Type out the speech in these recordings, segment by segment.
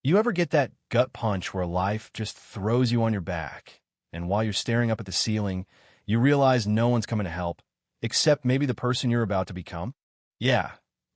You ever get that gut punch where life just throws you on your back, and while you're staring up at the ceiling, you realize no one's coming to help, except maybe the person you're about to become? Yeah,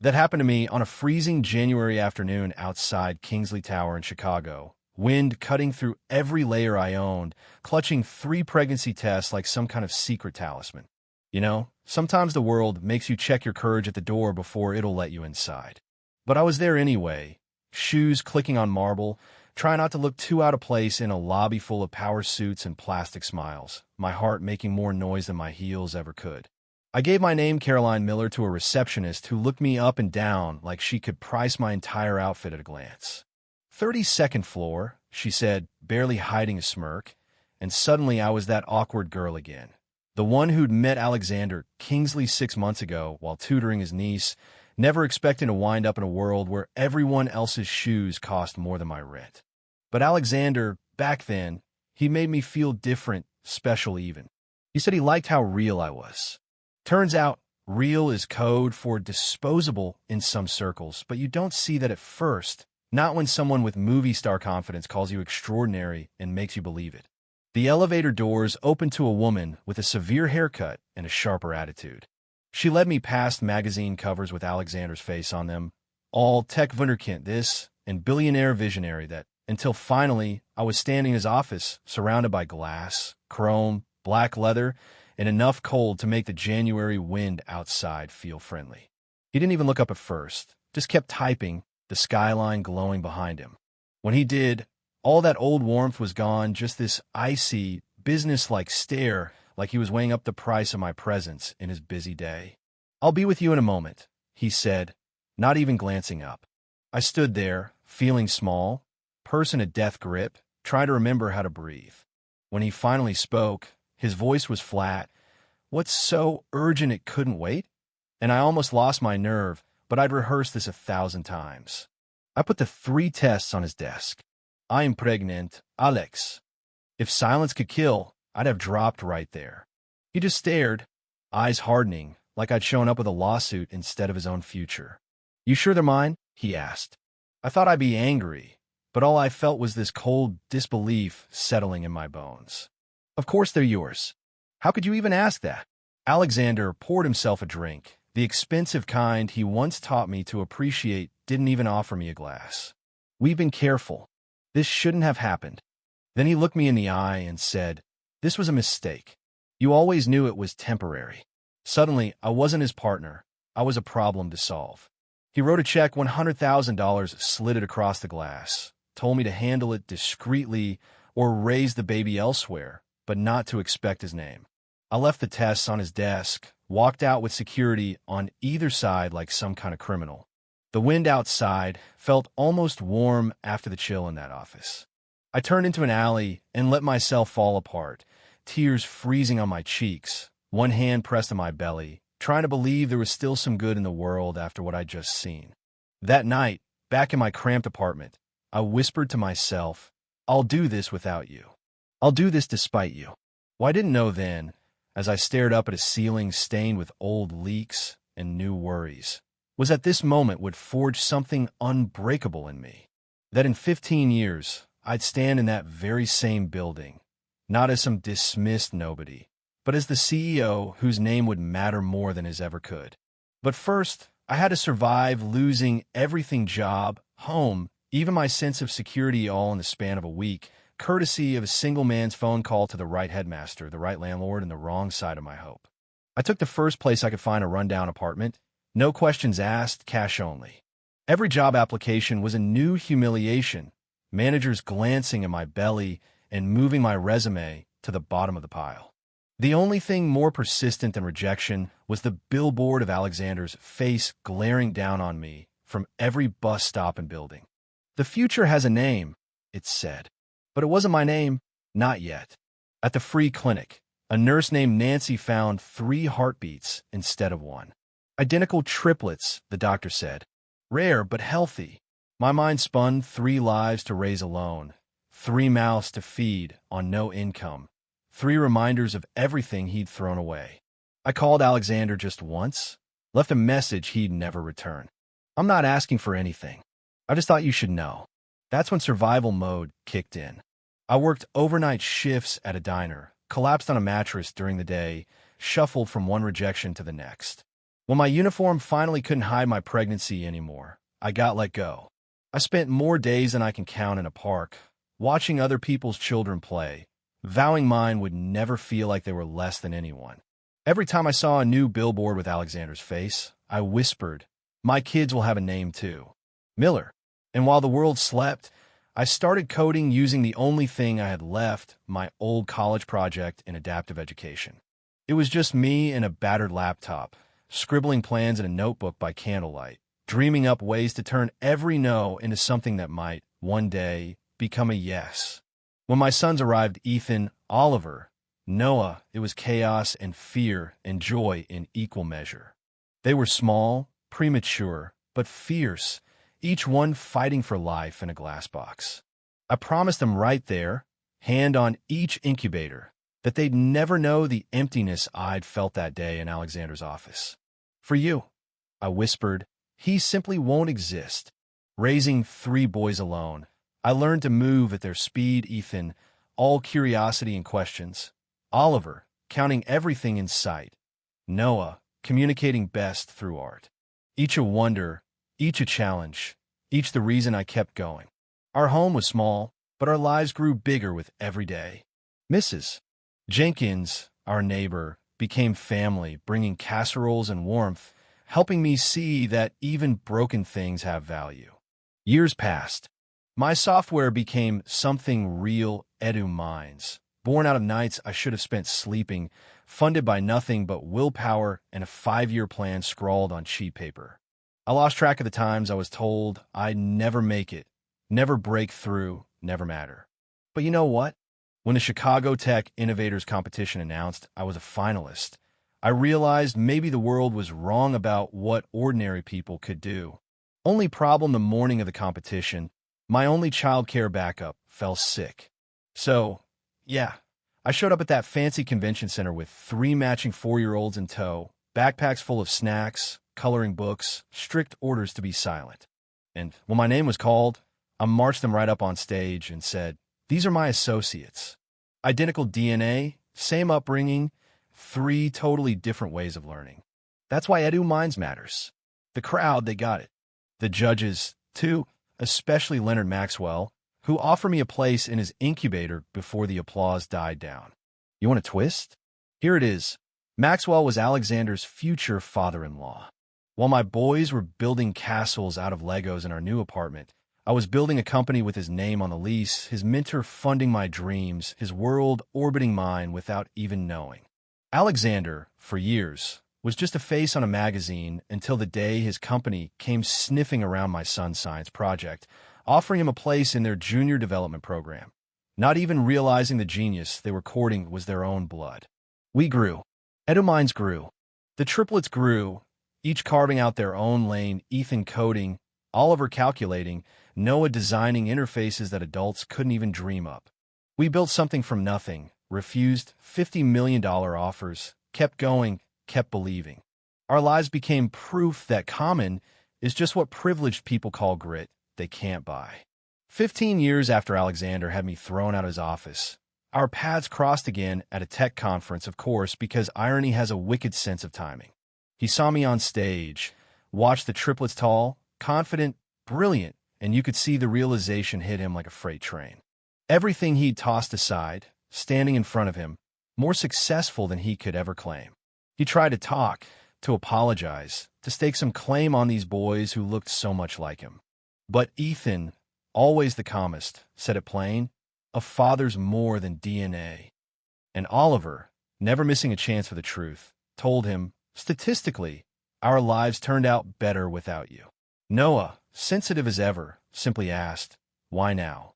that happened to me on a freezing January afternoon outside Kingsley Tower in Chicago. Wind cutting through every layer I owned, clutching 3 pregnancy tests like some kind of secret talisman. Sometimes the world makes you check your courage at the door before it'll let you inside. But I was there anyway, shoes clicking on marble, trying not to look too out of place in a lobby full of power suits and plastic smiles, my heart making more noise than my heels ever could. I gave my name, Caroline Miller, to a receptionist who looked me up and down like she could price my entire outfit at a glance. 32nd floor, she said, barely hiding a smirk, and suddenly I was that awkward girl again. The one who'd met Alexander Kingsley 6 months ago while tutoring his niece, never expecting to wind up in a world where everyone else's shoes cost more than my rent. But Alexander, back then, he made me feel different, special even. He said he liked how real I was. Turns out, real is code for disposable in some circles, but you don't see that at first, not when someone with movie star confidence calls you extraordinary and makes you believe it. The elevator doors opened to a woman with a severe haircut and a sharper attitude. She led me past magazine covers with Alexander's face on them, all tech wunderkind this and billionaire visionary that, until finally I was standing in his office, surrounded by glass, chrome, black leather, and enough cold to make the January wind outside feel friendly. He didn't even look up at first, just kept typing, the skyline glowing behind him. When he did, all that old warmth was gone, just this icy, business-like stare, like he was weighing up the price of my presence in his busy day. "I'll be with you in a moment," he said, not even glancing up. I stood there, feeling small, purse in a death grip, trying to remember how to breathe. When he finally spoke, his voice was flat. "What's so urgent it couldn't wait?" And I almost lost my nerve, but I'd rehearsed this 1,000 times. I put the 3 tests on his desk. "I'm pregnant, Alex." If silence could kill, I'd have dropped right there. He just stared, eyes hardening, like I'd shown up with a lawsuit instead of his own future. "You sure they're mine?" he asked. I thought I'd be angry, but all I felt was this cold disbelief settling in my bones. "Of course they're yours. How could you even ask that?" Alexander poured himself a drink. The expensive kind he once taught me to appreciate didn't even offer me a glass. "We've been careful. This shouldn't have happened." Then he looked me in the eye and said, "This was a mistake. You always knew it was temporary." Suddenly, I wasn't his partner. I was a problem to solve. He wrote a check, $100,000, slid it across the glass, told me to handle it discreetly or raise the baby elsewhere, but not to expect his name. I left the tests on his desk, walked out with security on either side like some kind of criminal. The wind outside felt almost warm after the chill in that office. I turned into an alley and let myself fall apart, tears freezing on my cheeks, one hand pressed on my belly, trying to believe there was still some good in the world after what I'd just seen. That night, back in my cramped apartment, I whispered to myself, "I'll do this without you. I'll do this despite you." Well, I didn't know then, as I stared up at a ceiling stained with old leaks and new worries, was that this moment would forge something unbreakable in me. That in 15 years, I'd stand in that very same building, not as some dismissed nobody, but as the CEO whose name would matter more than his ever could. But first, I had to survive losing everything: job, home, even my sense of security, all in the span of a week, courtesy of a single man's phone call to the right headmaster, the right landlord, and the wrong side of my hope. I took the first place I could find, a rundown apartment. No questions asked, cash only. Every job application was a new humiliation, managers glancing at my belly and moving my resume to the bottom of the pile. The only thing more persistent than rejection was the billboard of Alexander's face glaring down on me from every bus stop and building. "The future has a name," it said. But it wasn't my name, not yet. At the free clinic, a nurse named Nancy found 3 heartbeats instead of 1. Identical triplets, the doctor said. Rare but healthy. My mind spun: 3 lives to raise alone, 3 mouths to feed on no income, 3 reminders of everything he'd thrown away. I called Alexander just once, left a message he'd never return. "I'm not asking for anything. I just thought you should know. That's when survival mode kicked in. I worked overnight shifts at a diner, collapsed on a mattress during the day, shuffled from one rejection to the next. When my uniform finally couldn't hide my pregnancy anymore, I got let go. I spent more days than I can count in a park, watching other people's children play, vowing mine would never feel like they were less than anyone. Every time I saw a new billboard with Alexander's face, I whispered, "My kids will have a name too. Miller." And while the world slept, I started coding using the only thing I had left, my old college project in adaptive education. It was just me and a battered laptop, scribbling plans in a notebook by candlelight, dreaming up ways to turn every no into something that might, one day, become a yes. When my sons arrived, Ethan, Oliver, Noah, it was chaos and fear and joy in equal measure. They were small, premature, but fierce, each one fighting for life in a glass box. I promised them right there, hand on each incubator, that they'd never know the emptiness I'd felt that day in Alexander's office. "For you," I whispered, "he simply won't exist." Raising 3 boys alone, I learned to move at their speed. Ethan, all curiosity and questions. Oliver, counting everything in sight. Noah, communicating best through art. Each a wonder, each a challenge, each the reason I kept going. Our home was small, but our lives grew bigger with every day. Mrs. Jenkins, our neighbor, became family, bringing casseroles and warmth, helping me see that even broken things have value. Years passed. My software became something real. EduMinds, born out of nights I should have spent sleeping, funded by nothing but willpower and a 5-year plan scrawled on cheap paper. I lost track of the times I was told I'd never make it, never break through, never matter. But you know what? When the Chicago Tech Innovators Competition announced I was a finalist, I realized maybe the world was wrong about what ordinary people could do. Only problem the morning of the competition, my only childcare backup fell sick. So, yeah, I showed up at that fancy convention center with 3 matching 4-year-olds in tow, backpacks full of snacks, coloring books, strict orders to be silent. And when my name was called, I marched them right up on stage and said, "These are my associates. Identical DNA, same upbringing, 3 totally different ways of learning." That's why EduMinds matters. The crowd, they got it. The judges, too, especially Leonard Maxwell, who offered me a place in his incubator before the applause died down. You want a twist? Here it is. Maxwell was Alexander's future father-in-law. While my boys were building castles out of Legos in our new apartment, I was building a company with his name on the lease, his mentor funding my dreams, his world orbiting mine without even knowing. Alexander, for years, was just a face on a magazine until the day his company came sniffing around my son's science project, offering him a place in their junior development program. Not even realizing the genius they were courting was their own blood. We grew. EduMinds grew. The triplets grew, each carving out their own lane, Ethan coding, Oliver calculating, Noah designing interfaces that adults couldn't even dream up. We built something from nothing, refused $50 million offers, kept going, kept believing. Our lives became proof that common is just what privileged people call grit they can't buy. 15 years after Alexander had me thrown out of his office, our paths crossed again at a tech conference, of course, because irony has a wicked sense of timing. He saw me on stage, watched the triplets tall, confident, brilliant, and you could see the realization hit him like a freight train. Everything he'd tossed aside, standing in front of him, more successful than he could ever claim. He tried to talk, to apologize, to stake some claim on these boys who looked so much like him. But Ethan, always the calmest, said it plain, a father's more than DNA. And Oliver, never missing a chance for the truth, told him, statistically, our lives turned out better without you. Noah, sensitive as ever, simply asked, "Why now?"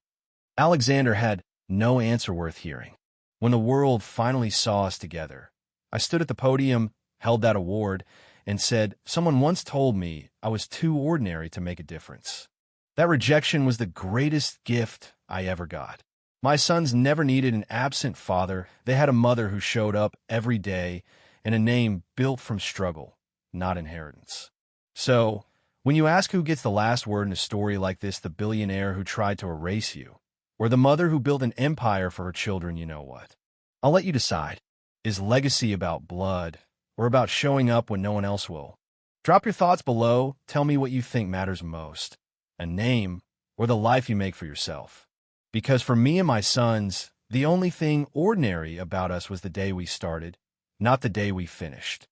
Alexander had no answer worth hearing. When the world finally saw us together, I stood at the podium, held that award, and said, "Someone once told me I was too ordinary to make a difference." That rejection was the greatest gift I ever got. My sons never needed an absent father. They had a mother who showed up every day and a name built from struggle, not inheritance. So, When you ask who gets the last word in a story like this, the billionaire who tried to erase you, or the mother who built an empire for her children, you know what? I'll let you decide. Is legacy about blood, or about showing up when no one else will? Drop your thoughts below. Tell me what you think matters most. A name, or the life you make for yourself. Because for me and my sons, the only thing ordinary about us was the day we started, not the day we finished.